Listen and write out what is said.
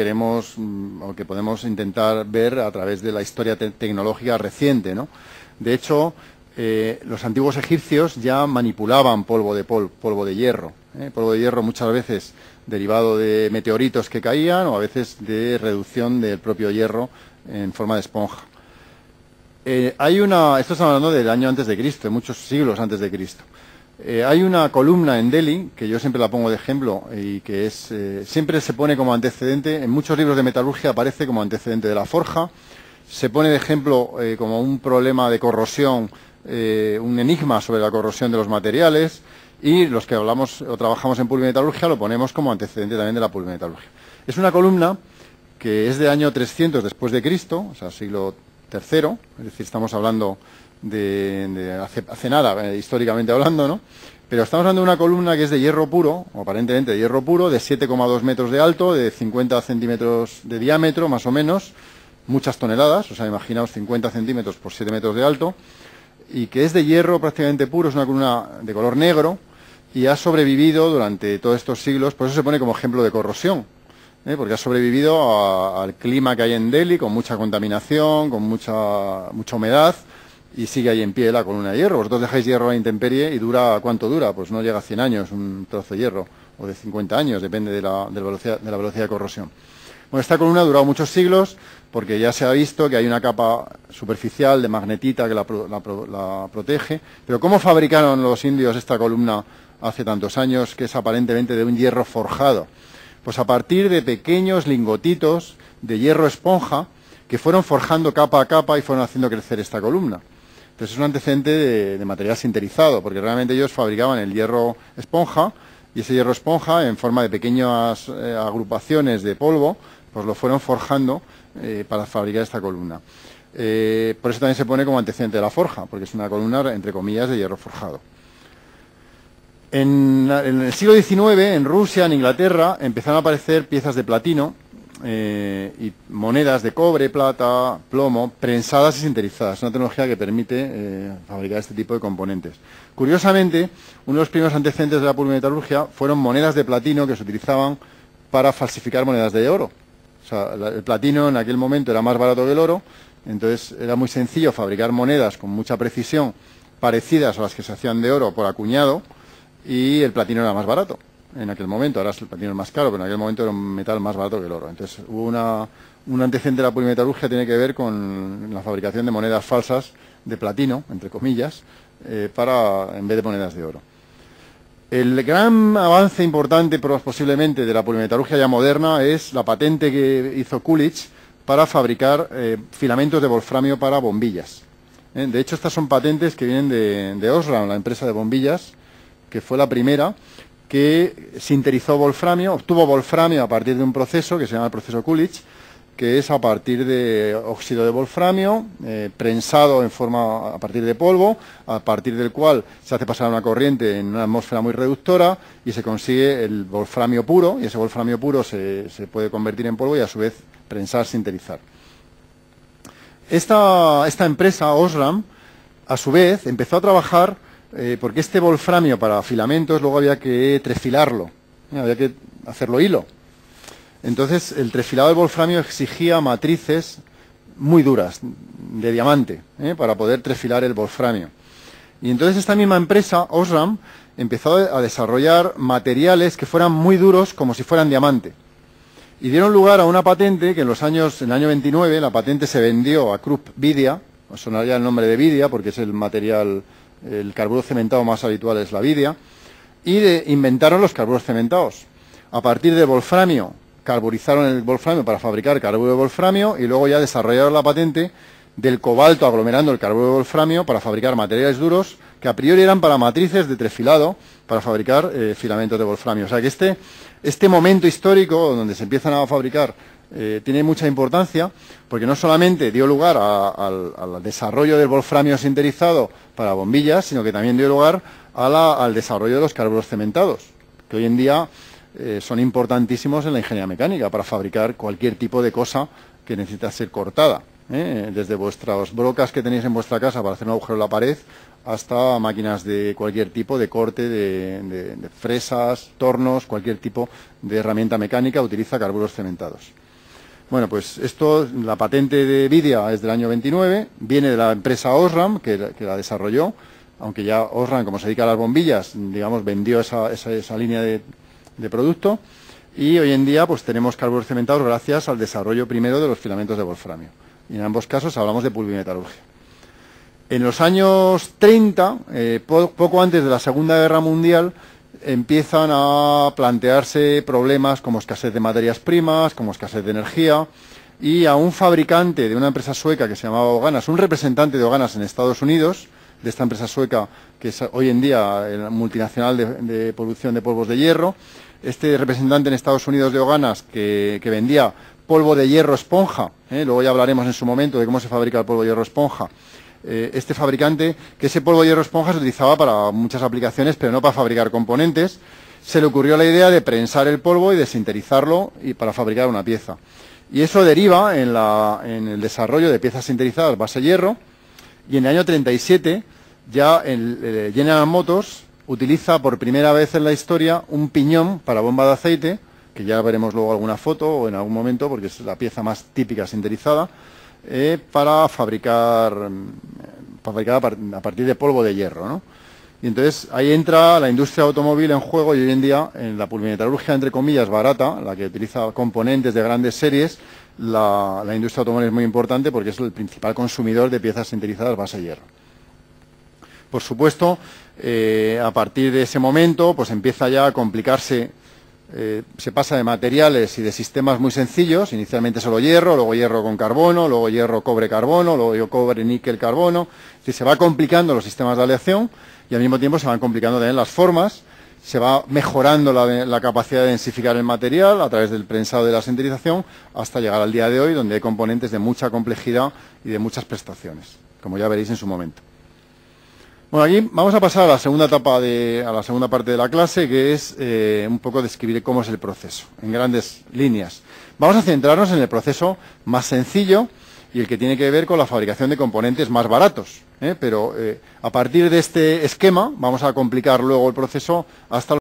queremos o que podemos intentar ver a través de la historia tecnológica reciente, ¿no? De hecho, los antiguos egipcios ya manipulaban polvo de hierro. Polvo de hierro muchas veces derivado de meteoritos que caían o a veces de reducción del propio hierro en forma de esponja. Esto estamos hablando del año antes de Cristo, muchos siglos antes de Cristo. Hay una columna en Delhi, que yo siempre la pongo de ejemplo y que es siempre se pone como antecedente, en muchos libros de metalurgia aparece como antecedente de la forja, se pone de ejemplo como un problema de corrosión, un enigma sobre la corrosión de los materiales, y los que hablamos o trabajamos en pulvimetalurgia lo ponemos como antecedente también de la pulvimetalurgia. Es una columna que es de año 300 después de Cristo, o sea, siglo III, es decir, estamos hablando de hace nada, históricamente hablando, ¿no? Pero estamos hablando de una columna que es de hierro puro, o aparentemente de hierro puro, de 7,2 metros de alto, de 50 centímetros de diámetro, más o menos, muchas toneladas, o sea, imaginaos 50 centímetros por 7 metros de alto, y que es de hierro prácticamente puro, es una columna de color negro, y ha sobrevivido durante todos estos siglos, por eso se pone como ejemplo de corrosión, porque ha sobrevivido al clima que hay en Delhi, con mucha contaminación, con mucha humedad, y sigue ahí en pie la columna de hierro. Vosotros dejáis hierro a la intemperie y dura, ¿cuánto dura? Pues no llega a 100 años un trozo de hierro, o de 50 años, depende de la velocidad de corrosión. Bueno, esta columna ha durado muchos siglos porque ya se ha visto que hay una capa superficial de magnetita que la protege. Pero ¿cómo fabricaron los indios esta columna hace tantos años, que es aparentemente de un hierro forjado? Pues a partir de pequeños lingotitos de hierro esponja que fueron forjando capa a capa y fueron haciendo crecer esta columna. Entonces es un antecedente de material sinterizado, porque realmente ellos fabricaban el hierro esponja, y ese hierro esponja, en forma de pequeñas agrupaciones de polvo, pues lo fueron forjando para fabricar esta columna. Por eso también se pone como antecedente de la forja, porque es una columna, entre comillas, de hierro forjado. En el siglo XIX, en Rusia, en Inglaterra, empezaron a aparecer piezas de platino y monedas de cobre, plata, plomo, prensadas y sinterizadas. Es una tecnología que permite fabricar este tipo de componentes. Curiosamente, uno de los primeros antecedentes de la pulvimetalurgia fueron monedas de platino que se utilizaban para falsificar monedas de oro. O sea, el platino en aquel momento era más barato que el oro, entonces era muy sencillo fabricar monedas con mucha precisión parecidas a las que se hacían de oro por acuñado, y el platino era más barato en aquel momento. Ahora el platino es más caro, pero en aquel momento era un metal más barato que el oro. Entonces hubo un antecedente de la pulvimetalurgia que tiene que ver con la fabricación de monedas falsas de platino, entre comillas, en vez de monedas de oro. El gran avance importante posiblemente de la pulvimetalurgia ya moderna es la patente que hizo Coolidge para fabricar filamentos de wolframio para bombillas. De hecho, estas son patentes que vienen de Osram, la empresa de bombillas, que fue la primera que sinterizó wolframio, obtuvo wolframio a partir de un proceso que se llama el proceso Coolidge, que es a partir de óxido de wolframio, prensado a partir de polvo, a partir del cual se hace pasar una corriente en una atmósfera muy reductora y se consigue el wolframio puro, y ese wolframio puro se puede convertir en polvo y a su vez prensar, sinterizar. Esta empresa, Osram, a su vez empezó a trabajar porque este wolframio para filamentos luego había que trefilarlo, había que hacerlo hilo. Entonces el trefilado del wolframio exigía matrices muy duras, de diamante, para poder trefilar el wolframio. Y entonces esta misma empresa, Osram, empezó a desarrollar materiales que fueran muy duros como si fueran diamante. Y dieron lugar a una patente que en el año 29, la patente se vendió a Krupp Vidia, os sonaría el nombre de Vidia porque es el material, el carburo cementado más habitual es la vidia, y inventaron los carburos cementados. A partir de wolframio, carburizaron el wolframio para fabricar carburo de wolframio, y luego ya desarrollaron la patente del cobalto aglomerando el carburo de wolframio para fabricar materiales duros que a priori eran para matrices de trefilado para fabricar filamentos de wolframio. O sea que este momento histórico donde se empiezan a fabricar tiene mucha importancia, porque no solamente dio lugar al desarrollo del wolframio sinterizado para bombillas, sino que también dio lugar al desarrollo de los carburos cementados, que hoy en día son importantísimos en la ingeniería mecánica para fabricar cualquier tipo de cosa que necesita ser cortada, desde vuestras brocas que tenéis en vuestra casa para hacer un agujero en la pared hasta máquinas de cualquier tipo de corte, de fresas, tornos, cualquier tipo de herramienta mecánica utiliza carburos cementados. Bueno, pues esto, la patente de Vidia es del año 29, viene de la empresa Osram, que la desarrolló, aunque ya Osram, como se dedica a las bombillas, digamos, vendió esa línea de producto, y hoy en día pues tenemos carburos cementados gracias al desarrollo primero de los filamentos de wolframio. Y en ambos casos hablamos de pulvimetalurgia. En los años 30, poco antes de la Segunda Guerra Mundial, empiezan a plantearse problemas como escasez de materias primas, como escasez de energía, y a un fabricante de una empresa sueca que se llamaba Höganäs, un representante de Höganäs en Estados Unidos, de esta empresa sueca que es hoy en día multinacional de producción de polvos de hierro, este representante en Estados Unidos de Höganäs que vendía polvo de hierro esponja, luego ya hablaremos en su momento de cómo se fabrica el polvo de hierro esponja, este fabricante, que ese polvo de hierro esponja se utilizaba para muchas aplicaciones, pero no para fabricar componentes, se le ocurrió la idea de prensar el polvo y de sinterizarlo y para fabricar una pieza. Y eso deriva en el desarrollo de piezas sintetizadas base hierro, y en el año 37 ya General Motors utiliza por primera vez en la historia un piñón para bomba de aceite, que ya veremos luego alguna foto o en algún momento, porque es la pieza más típica sintetizada, para fabricar a partir de polvo de hierro, ¿no? Y entonces ahí entra la industria automóvil en juego, y hoy en día en la pulvimetalurgia, entre comillas, barata, la que utiliza componentes de grandes series, la industria automóvil es muy importante porque es el principal consumidor de piezas sintetizadas base hierro. Por supuesto, a partir de ese momento pues empieza ya a complicarse. Se pasa de materiales y de sistemas muy sencillos, inicialmente solo hierro, luego hierro con carbono, luego hierro cobre-carbono, luego cobre, níquel-carbono. Es decir, se va complicando los sistemas de aleación y al mismo tiempo se van complicando también las formas, se va mejorando la capacidad de densificar el material a través del prensado y de la sintetización hasta llegar al día de hoy, donde hay componentes de mucha complejidad y de muchas prestaciones, como ya veréis en su momento. Bueno, aquí vamos a pasar a la segunda etapa, a la segunda parte de la clase, que es un poco describir cómo es el proceso, en grandes líneas. Vamos a centrarnos en el proceso más sencillo y el que tiene que ver con la fabricación de componentes más baratos, pero a partir de este esquema vamos a complicar luego el proceso hasta